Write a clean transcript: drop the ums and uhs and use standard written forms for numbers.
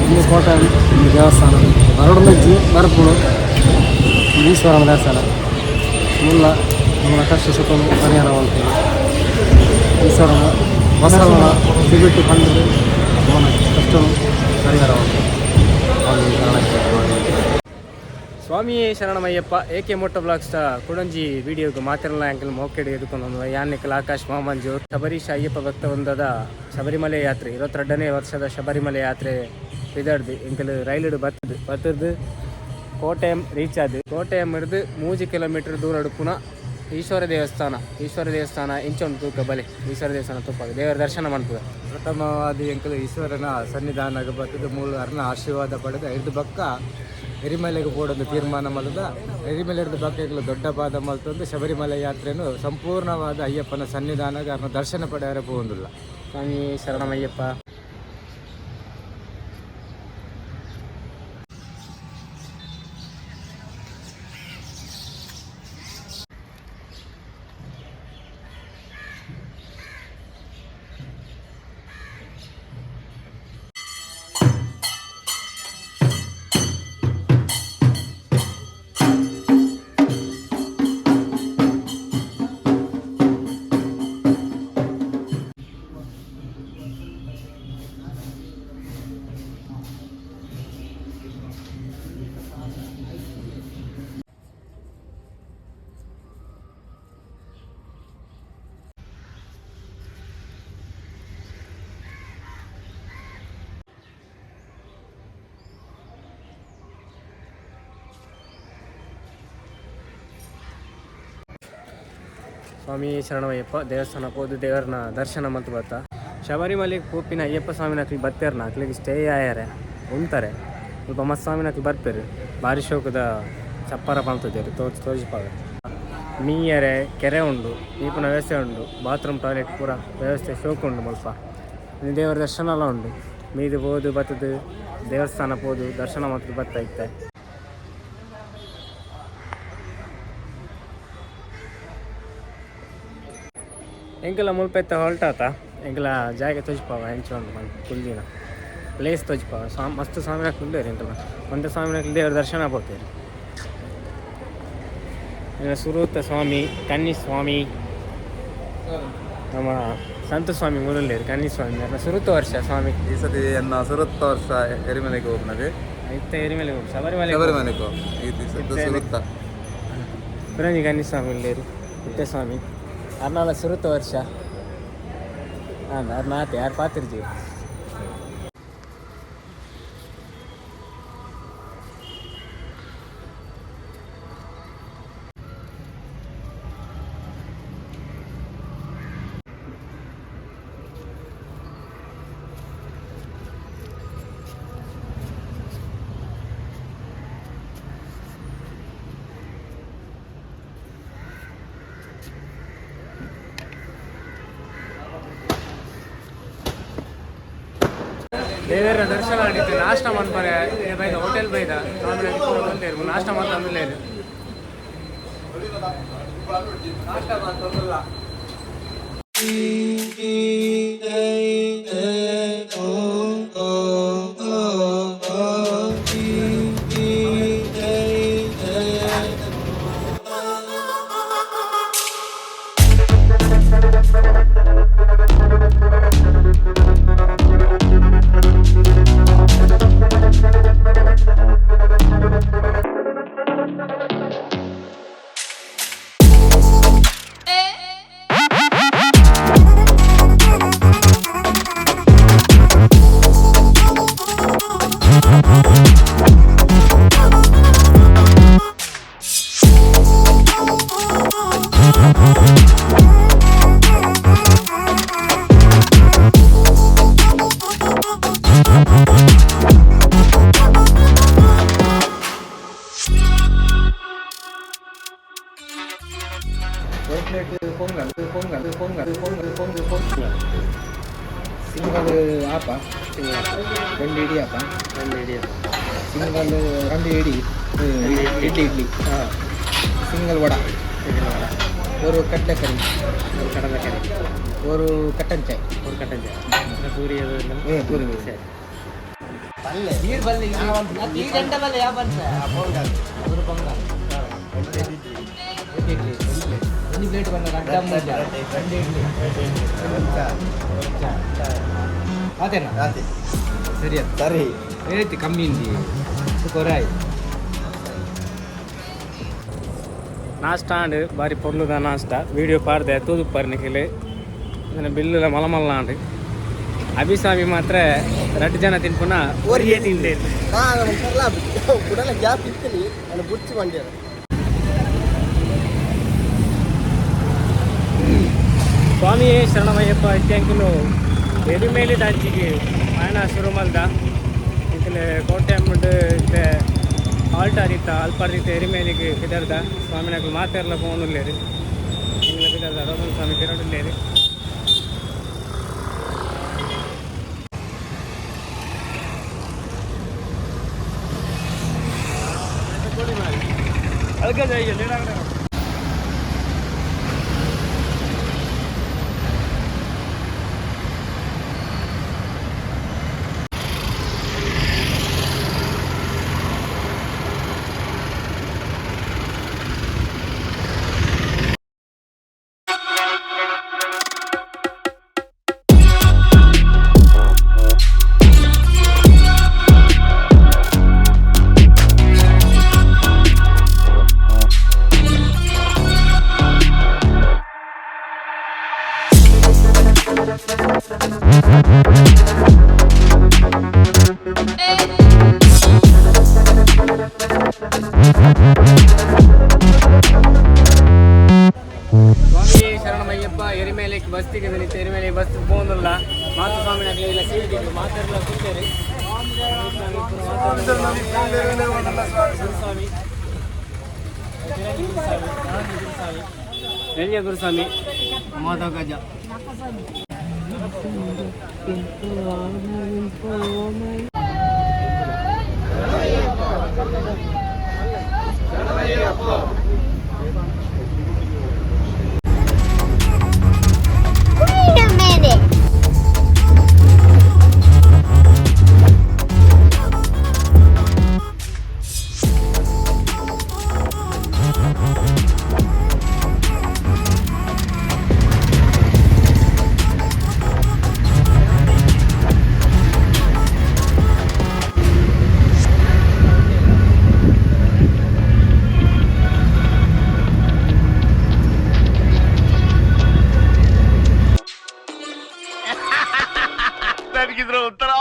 ಇಲ್ಲಿ ಕೋಟಯಂ ಇಲ್ಲಿ ದೇವಸ್ಥಾನ ಬರಡುಮಜ್ಜಿ ಬರಪುಳು ಈಶ್ವರನ ದೇವಸ್ಥಾನ ಮುಲ್ಲ ನಮ್ಮ ಕಷ್ಟ ಸುಖನು ಪರಿಹಾರ ಮಾಡ್ತೀವಿ ಈಶ್ವರನ ಹೊಸರನ ಬಿಟ್ಟು ಕಂಡು ಅವನ ಕಷ್ಟನು ಪರಿಹಾರ ಮಾಡ್ತೀವಿ ಸ್ವಾಮಿ ಶರಣಮಯ್ಯಪ್ಪ ಏಕೆ ಮೋಟೋ ಬ್ಲಾಗ್ಸ್ ಕುಡಂಜಿ ವಿಡಿಯೋಗೆ ಮಾತಿರಲ್ಲ ಅಂಕಲ್ ಮೋಕೆಡಿ ಎದುಕೊಂಡು ಯಾನಿಕಲ್ ಆಕಾಶ್ ಮಾಮಂಜು ಶಬರೀಶ ಅಯ್ಯಪ್ಪ ಭಕ್ತ ವೃಂದದ ಶಬರಿಮಲೆ ಯಾತ್ರೆ 22ನೇ ವರ್ಷದ ಶಬರಿಮಲೆ ಯಾತ್ರೆ ಬಿದಡ್ದು ಎಂಕಲ್ ರೈಲಿಡು ಬತ್ತದು ಕೋಟಯಂ ರೀಚ್ ಆದ ಕೋಟಯಂ ಹಿಡಿದು 3 ಕಿಲೋಮೀಟರ್ ದೂರ ಪುನಃ ಈಶ್ವರ ದೇವಸ್ಥಾನ ಇಂಚೊಂದು ತೂಕ ಬಲೆ ಈಶ್ವರ ದೇವಸ್ಥಾನ ತುಪ್ಪ ದೇವರ ದರ್ಶನ ಮಾಡ್ತದೆ ಪ್ರಥಮವಾದಿ ಎಂಕಲ್ ಈಶ್ವರನ ಸನ್ನಿಧಾನಕ್ಕೆ ಬರ್ತದೆ ಮೂಲ ಅರ್ನ ಆಶೀರ್ವಾದ ಪಡೆದು 5 ಬಕ್ಕ ಎರಿಮಲೆಗೆ ಹೋಡೋದು ತೀರ್ಮಾನ ಮಾಡಿದ ಎರಿಮಲೆ ಹಿಡಿದು ಬಕ್ಕೆಗಳು ದೊಡ್ಡ ಪಾದ ಮಲ್ತಂದು ಶಬರಿಮಲೆ ಯಾತ್ರೆಯನ್ನು ಸಂಪೂರ್ಣವಾದ ಅಯ್ಯಪ್ಪನ ಸನ್ನಿಧಾನಕ್ಕೆ ಅವ್ರನ್ನ ದರ್ಶನ ಪಡೆಯರೆ ಹೋಗುವುದಿಲ್ಲ. ಸ್ವಾಮಿ ಶರಣಮಯ್ಯಪ್ಪ. ಸ್ವಾಮಿ ಶರಣಮಯ್ಯಪ್ಪ ದೇವಸ್ಥಾನಕ್ಕೆ ಹೋದು ದೇವರನ್ನ ದರ್ಶನ ಮತ್ತು ಬರ್ತಾ ಶಬರಿಮಲೆಗೆ ಪೂಪಿನ ಅಯ್ಯಪ್ಪ ಸ್ವಾಮಿನಕ್ಲಿ ಬರ್ತಾರನ್ನ ಅಕ್ಲಿಗೆ ಸ್ಟೇ ಆಯಾರೆ ಉಂತಾರೆ ಸ್ವಲ್ಪ ಮಸ್ತ್ ಸ್ವಾಮಿನಕ್ಲಿ ಬರ್ಪೇರು ಭಾರಿ ಶೋಕದ ಚಪ್ಪರ ಪಂತದೇರು ತೋರಿಸ್ಪಾಗ ಮೀಯರೆ ಕೆರೆ ಉಂಡು ದೀಪನ ವ್ಯವಸ್ಥೆ ಉಂಡು ಬಾತ್ರೂಮ್ ಟಾಯ್ಲೆಟ್ ಪೂರ ವ್ಯವಸ್ಥೆ ಶೋಕ ಉಂಡು ಸ್ವಲ್ಪ ದೇವರ ದರ್ಶನ ಎಲ್ಲ ಉಂಡು ಮೀದು ಹೋದು ಬತ್ತದು ದೇವಸ್ಥಾನಕ್ಕೆ ಹೋದು ದರ್ಶನ ಮತ್ತು ಬರ್ತಾ ಇತ್ತೆ. ಎಂಕಲ ಮುಲ್ಪೆತ್ತ ಹೊಲ್ಟಾತ ಎಂಕಲ ಜಾಗ ತೋಜ್ಪಾವ ಹೆಂಚೊಂದು ಕುಲ್ದಿನ ಪ್ಲೇಸ್ ತೋಜ್ಪಾವ ಮಸ್ತ್ ಸ್ವಾಮಿನಾಕ್ ಕುಲ್ಲೇರಿ ಎಂಕಲ ಒಂದು ಸ್ವಾಮಿನಾಕ್ ದೇವ್ರ ದರ್ಶನ ಹೋಗ್ತೀರಿ. ಸುರೂತ ಸ್ವಾಮಿ ಕನ್ನಿ ಸ್ವಾಮಿ ನಮ್ಮ ಸಂತೋಷ್ ಸ್ವಾಮಿ ಮುರಲ್ಲೇರಿ ಕನ್ನಿ ಸ್ವಾಮಿ ಸುರುತ್ತ ವರ್ಷ ಸ್ವಾಮಿ ಈ ಸತಿ ಎನ್ನ ಸುರುತ್ತ ವರ್ಷ ಎರಿಮಲೆಗೆ ಹೋಗ್ನದೆ ಇತ್ತ ಎರಿಮಲೆಗೆ ಹೋಗಿ ಶಬರಿಮಲೆಗೆ ಸುರುತ್ತ ಪುರಂಜಿ ಕನ್ನಿ ಸ್ವಾಮಿ ಇಲ್ಲೇರಿ ಇತ್ತೆ ಸ್ವಾಮಿ ಅರ್ನಾಲ ಸುರುತ್ತ ವರ್ಷ ಅರ್ನಾತೆ ಯಾರು ಪಾತಿರ್ತೀವಿ. ದೇವರ ದರ್ಶನ ಮಾಡಿತ್ತು ನಾಷ್ಟ ಮಾಡ್ಬಾರೆ ಬೈದ ಹೋಟೆಲ್ ಬೈದ ಬಂದಿರು ನಾಷ್ಟ ಮಾಡ್ತಂದಿಲ್ಲ ಸಿಂಗಲ್ ಆಪ రెండు ಇಡಿ ಆಪ ಸಿಂಗಲ್ రెండు ಇಡಿ ಇಡ್ಲಿ ಸಿಂಗಲ್ ವಡ ஒரு கடலைக்கறி ஒரு கட்டன் சாய் பூரி பூரி சரி ನೀರು ಬಲ್ಲಿ ಈ ಗಂಟೆ ಬಲ್ಲಿ ಯಾವ ಬಂತ ಅವರು ಪೊಂಗಲ್ ಒಂದು ಪ್ಲೇಟ್ ಬಂದ ಅಡ್ಡ ಮೂಜ ಎರಡು ಇಡ್ಲಿ ಅದೇನಾ ಸರಿ ಸರಿ ಏನೈತಿ ಕಮ್ಮಿ ಇಂದಿ ಕೊರಾಯ್ ನಾಷ್ಟ ಅಂಡ್ ಬಾರಿ ಪೊರ್ಲುದ ನಾಷ್ಟ ವೀಡಿಯೋ ಪಾರ್ದೆ ತೂದು ಪರ್ನಿಕಿಲಿ ಬಿಲ್ಲು ಮಲಮಲ್ಲ ಅಭಿಸ್ವಾಮಿ ಮಾತ್ರ 2 ಜನ ತಿನ್ಪುನ ಒರಿಗೆ ತಿಂದೆ ಗ್ಯಾಪ್ ಇತ್ತಲಿ ನಾನು ಬುಚ್ಚಿ ಮಂಡ್ಯ ಸ್ವಾಮಿಯೇ ಶರಣಮಯ್ಯಪ್ಪ ಇತ್ಯಾಂಕಿಲು ಎರಿಮೇಲಿ ದಾಂಚಿಗೆ ಪಯಣ ಶುರು ಮಲ್ದ ಇಂಕಲೆ ಕೋಟ್ಯಾಮ್ ಇತ್ತೆ ಆಲ್ಟಾರ್ ಇತ್ತ ಅಲ್ಪಾರ್ ಇತ್ತ ಎರಿಮೇಲಿಗೆ ಬಿದರ್ದ ಸ್ವಾಮಿನಾಗ ಮಾತೆಲ್ಲ ಫೋನುಲ್ಲೇರಿ ಹಿಂಗೆ ಬಿದರ್ದ ರೋಷನ್ ಸ್ವಾಮಿ ಕಿರಡುಲ್ಲೇರಿ अलग जाइए लेना ಎರಿಮೇಲೆಗೆ ಬಸ್ತಿಗೆ ನಿಂತು ಎರಿಮೇಲೆಗೆ ಬಸ್ ಹೋಗೋದಿಲ್ಲ ಮಾತು ಸ್ವಾಮಿ ಇಲ್ಲ ಸೀಟ್ ಮಾತಾಡಲ್ಲ ಕೂತೇರಿ ಗುರುಸ್ವಾಮಿ ಎಲ್ಲಿಯ ಗುರುಸ್ವಾಮಿ ಮೋದ ಗಜ ನನಗಿದ್ರ ಒಂಥರ